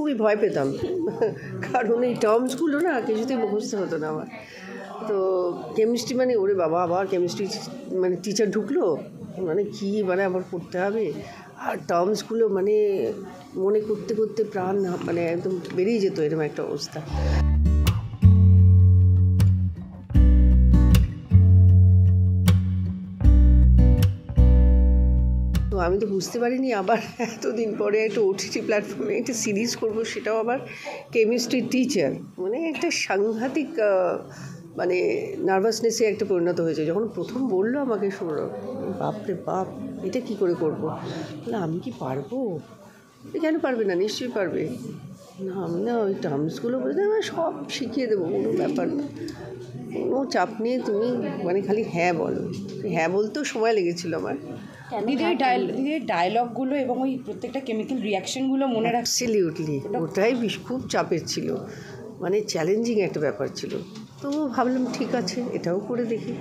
খুবই ভয় পেতাম কারণ এই টার্মসগুলো না কিছুতেই মুখস্থ হতো না আমার। তো কেমিস্ট্রি মানে ওরে বাবা, আবার কেমিস্ট্রি মানে টিচার ঢুকলো, মানে কী মানে আবার পড়তে হবে, আর টার্মসগুলো মানে মনে করতে করতে প্রাণ মানে একদম বেরিয়ে যেত, এরকম একটা অবস্থা। তো আমি তো বুঝতে পারিনি আবার এতদিন পরে একটা ওটিটি প্ল্যাটফর্মে একটা সিরিজ করব, সেটাও আবার কেমিস্ট্রি টিচার, মানে একটা সাংঘাতিক মানে নার্ভাসনেসে একটা পরিণত হয়েছে। যখন প্রথম বললো আমাকে সৌরভ, বাপরে বাপ, এটা কী করে করবো, বলে আমি কি পারবো? কেন পারবে না, নিশ্চয়ই পারবে। না আমি না ওই টার্মসগুলো বলতে আমি সব শিখিয়ে দেবো, কোনো ব্যাপার না, কোনো চাপ নিয়ে তুমি মানে খালি হ্যাঁ বলো। হ্যাঁ বলতেও সময় লেগেছিলো আমার। দিদির ডায়লগগুলো এবং ওই প্রত্যেকটা কেমিক্যাল রিয়াকশনগুলো মনে রাখছি। অ্যাবসলিউটলি, ওটাই খুব চাপের ছিল, মানে চ্যালেঞ্জিং একটা ব্যাপার ছিল। তো ভাবলাম ঠিক আছে, এটাও করে দেখি।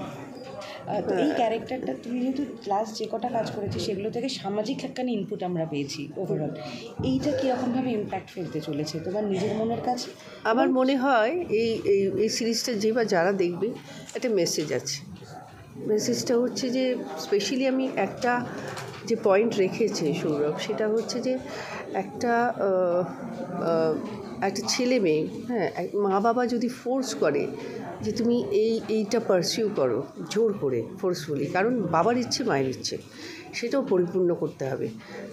তো এই ক্যারেক্টারটা তুমি যেহেতু লাস্ট যে কটা কাজ করেছি সেগুলো থেকে সামাজিক একখানি ইনপুট আমরা পেয়েছি ওভারঅল, এইটা কীরকমভাবে ইম্প্যাক্ট ফেলতে চলেছে তোমার নিজের মনের কাছে? আমার মনে হয় এই এই এই সিরিজটা যে বা যারা দেখবে, একটা মেসেজ আছে। মেসেজটা হচ্ছে যে স্পেশালি আমি একটা যে পয়েন্ট রেখেছে সৌরভ, সেটা হচ্ছে যে একটা একটা ছেলে মেয়ে, হ্যাঁ, মা বাবা যদি ফোর্স করে যে তুমি এইটা পারসিউ করো জোর করে, ফোর্সফুলি, কারণ বাবার ইচ্ছে মায়ের ইচ্ছে সেটাও পরিপূর্ণ করতে হবে।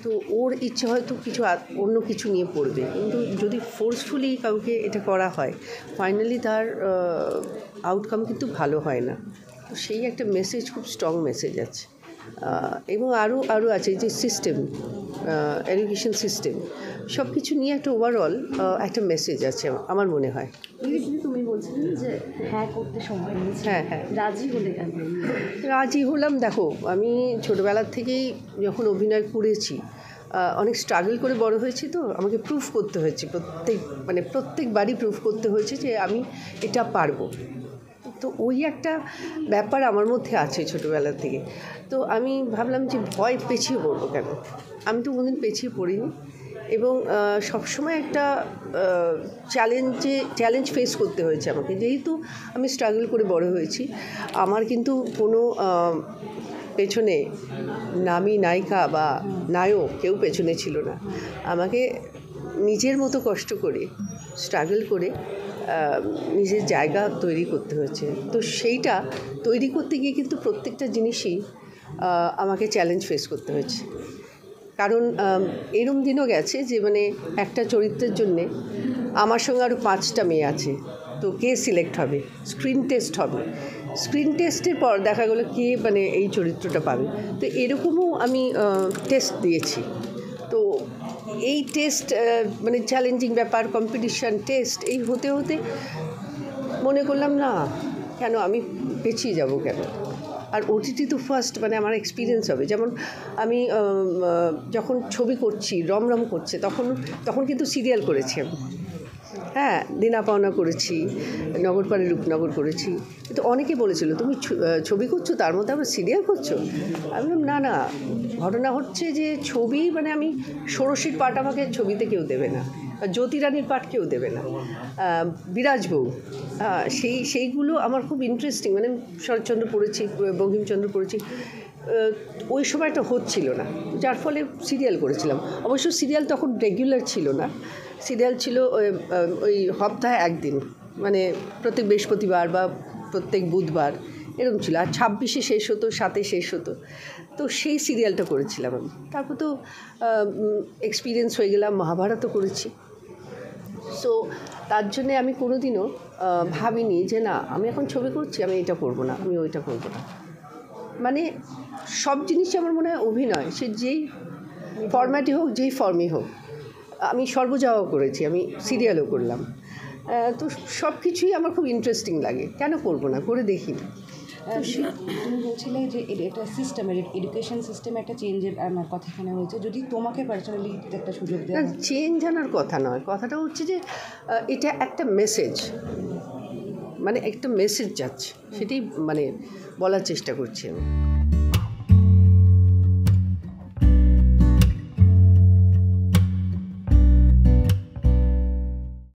তো ওর ইচ্ছে হয়তো কিছু অন্য কিছু নিয়ে পড়বে, কিন্তু যদি ফোর্সফুলি কাউকে এটা করা হয়, ফাইনালি তার আউটকাম কিন্তু ভালো হয় না। তো সেই একটা মেসেজ, খুব স্ট্রং মেসেজ আছে। এবং আরও আছে যে সিস্টেম, এডুকেশন সিস্টেম, সব কিছু নিয়ে একটা ওভারঅল একটা মেসেজ আছে আমার মনে হয়। তুমি বলছিলে যে হ্যাঁ করতে সময় নিয়েছে, হ্যাঁ রাজি হলে কেন? রাজি হলাম, দেখো আমি ছোটোবেলার থেকেই যখন অভিনয় করেছি, অনেক স্ট্রাগল করে বড় হয়েছি, তো আমাকে প্রুফ করতে হয়েছে প্রত্যেকবারই প্রুফ করতে হয়েছে যে আমি এটা পারবো। তো ওই একটা ব্যাপার আমার মধ্যে আছে ছোটোবেলা থেকে। তো আমি ভাবলাম যে ভয় পেছিয়ে পড়বো কেন, আমি তো কোনোদিন পেছিয়ে পড়িনি। এবং সবসময় একটা চ্যালেঞ্জ ফেস করতে হয়েছে আমাকে, যেহেতু আমি স্ট্রাগল করে বড় হয়েছি। আমার কিন্তু কোনো পেছনে নামী নায়িকা বা নায়ক কেউ পেছনে ছিল না। আমাকে নিজের মতো কষ্ট করে স্ট্রাগল করে নিজের জায়গা তৈরি করতে হয়েছে। তো সেইটা তৈরি করতে গিয়ে কিন্তু প্রত্যেকটা জিনিসই আমাকে চ্যালেঞ্জ ফেস করতে হয়েছে। কারণ এরম দিনও গেছে যে মানে একটা চরিত্রের জন্যে আমার সঙ্গে আরও 5টা মেয়ে আছে, তো কে সিলেক্ট হবে, স্ক্রিন টেস্ট হবে, স্ক্রিন টেস্টের পর দেখা গেলো কে মানে এই চরিত্রটা পাবে। তো এরকমও আমি টেস্ট দিয়েছি। তো এই টেস্ট মানে চ্যালেঞ্জিং ব্যাপার, কম্পিটিশান, টেস্ট, এই হতে হতে মনে করলাম না, কেন আমি পেছিয়ে যাব কেন। আর ওটিটি তো ফার্স্ট, মানে আমার এক্সপিরিয়েন্স হবে। যেমন আমি যখন ছবি করছি, রমরম করছে, তখন কিন্তু সিরিয়াল করেছি আমি, হ্যাঁ, দিনা পাওনা করেছি, নগরপাড়ে রূপনগর করেছি। কিন্তু অনেকে বলেছিল তুমি ছবি করছো, তার মধ্যে আবার সিরিয়াল করছো। আমি বললাম না, ঘটনা হচ্ছে যে ছবি মানে আমি ষোড়শীর পাঠ আমাকে ছবিতে কেউ দেবে না, জ্যোতি রানীর পাঠ কেউ দেবে না, বিরাজ বউ, সেইগুলো আমার খুব ইন্টারেস্টিং। মানে শরৎচন্দ্র পড়েছি, বঙ্কিমচন্দ্র পড়েছি, ওই সময়টা হচ্ছিল না, যার ফলে সিরিয়াল করেছিলাম। অবশ্য সিরিয়াল তখন রেগুলার ছিল না, সিরিয়াল ছিল ওই সপ্তাহে একদিন, মানে প্রত্যেক বৃহস্পতিবার বা প্রত্যেক বুধবার এরকম ছিল। আর 26-এ শেষ হতো, 7-এ শেষ হতো। তো সেই সিরিয়ালটা করেছিলাম আমি। তারপর তো এক্সপিরিয়েন্স হয়ে গেলাম, মহাভারতও করেছি। সো তার জন্যে আমি কোনোদিনও ভাবিনি যে না, আমি এখন ছবি করছি, আমি এটা করব না, আমি ওইটা করব না। মানে সব জিনিসই আমার মনে হয় অভিনয়, সে যেই ফরম্যাটই হোক, যেই ফর্মই হোক। আমি সর্বজাও করেছি, আমি সিরিয়ালও করলাম। তো সব কিছুই আমার খুব ইন্টারেস্টিং লাগে, কেন করব না, করে দেখি। তুমি বলছিলে যে এটা সিস্টেমের, এডুকেশন সিস্টেমে একটা চেঞ্জের আমার কথা এখানে হয়েছে। যদি তোমাকে পার্সোনালি একটা সুযোগ দেয়, চেঞ্জ আনার কথা নয়, কথাটা হচ্ছে যে এটা একটা মেসেজ, মানে একটা মেসেজ যাচ্ছে, সেটাই মানে বলার চেষ্টা করছি আমি।